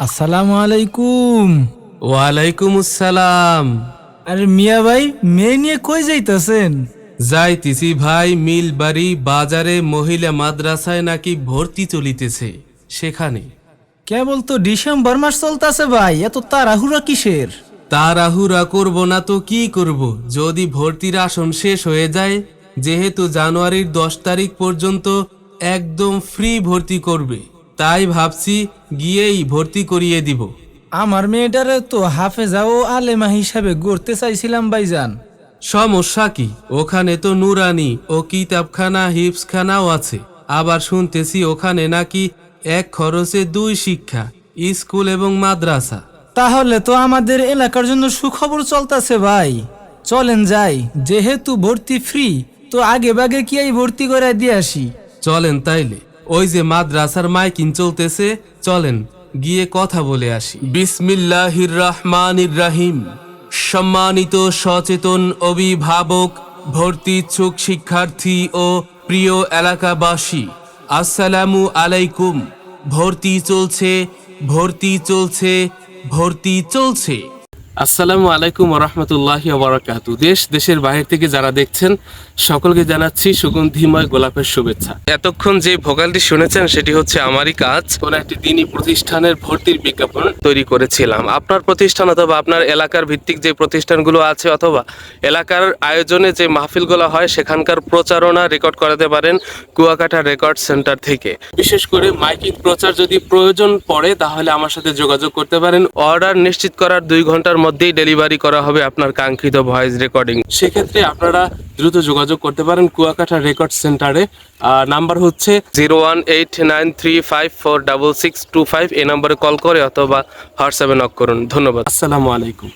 আসসালামু আলাইকুম। ওয়ালাইকুম আসসালাম। আরে মিয়া ভাই, মেয়ে নিয়ে কই যাইতাছেন? যাইতেছি ভাই, মিলবাড়ি বাজারে মহিলা মাদ্রাসায় নাকি ভর্তি চলিতেছে, সেখানে। কেবল তো ডিসেম্বর মাস চলতেছে ভাই, এত তাড়াহুড়া কিসের? তাড়াহুড়া করব না তো কি করব, যদি ভর্তির আসন শেষ হয়ে যায়, যেহেতু জানুয়ারির 10 তারিখ পর্যন্ত একদম ফ্রি ভর্তি করবে, তাই ভাবছি গিয়েই ভর্তি করিয়ে দিব। আমার মেয়েটারে তো হাফেজা ও আলেমা হিসাবে গড়তে চাইছিলাম ভাইজান। সমস্যা কি? ওখানে তো নুরানি ও কিতাবখানা হিফজখানাও আছে। আবার শুনতেছি ওখানে নাকি এক খরচে 2 শিক্ষা, স্কুল এবং মাদ্রাসা। তাহলে তো আমাদের এলাকার জন্য সুখবর চলতেছে ভাই। চলেন যাই, যেহেতু ভর্তি ফ্রি, তো আগে ভাগে কি এই ভর্তি করে দিয়ে আসি। চলেন তাইলে, ওই যে মাদ্রাসার মাইকিং চলতেছে, চলেন গিয়ে কথা বলে আসি। বিসমিল্লাহির রহমানির রহিম। সম্মানিত সচেতন অভিভাবক, ভর্তি ইচ্ছুক শিক্ষার্থী ও প্রিয় এলাকাবাসী, আসসালামু আলাইকুম। ভর্তি চলছে, ভর্তি চলছে, ভর্তি চলছে। আসসালামু আলাইকুম রহমতুল্লাহি ওয়াবারাকাতু। দেশ দেশের বাইরে থেকে যারা দেখছেন সকলকে জানাচ্ছি সুগন্ধিময় গোলাপের শুভেচ্ছা। এতক্ষণ যে ভোকালটি শুনেছেন সেটি হচ্ছে আমারই কাজ। কোন একটি দিনী প্রতিষ্ঠানের ভর্তির বিজ্ঞাপন তৈরি করেছিলাম। আপনার প্রতিষ্ঠান অথবা আপনার এলাকার ভিত্তিক যে প্রতিষ্ঠানগুলো আছে অথবা এলাকার আয়োজনে যে মাহফিলগুলো হয় সেখানকার প্রচারণা রেকর্ড করাতে পারেন কুয়াকাটা রেকর্ড সেন্টার থেকে। বিশেষ করে মাইকিং প্রচার যদি প্রয়োজন পড়ে তাহলে আমার সাথে যোগাযোগ করতে পারেন। অর্ডার নিশ্চিত করার 2 ঘন্টার মধ্যেই ডেলিভারি করা হবে আপনার কাঙ্ক্ষিত ভয়েস রেকর্ডিং। সেক্ষেত্রে আপনারা দ্রুত যোগাযোগ করতে পারেন কুয়াকাটা রেকর্ড সেন্টারে। নাম্বার হচ্ছে 018935466625। এই নম্বরে কল করে অথবা হোয়াটসঅ্যাপে নক করুন। ধন্যবাদ। আসসালামু আলাইকুম।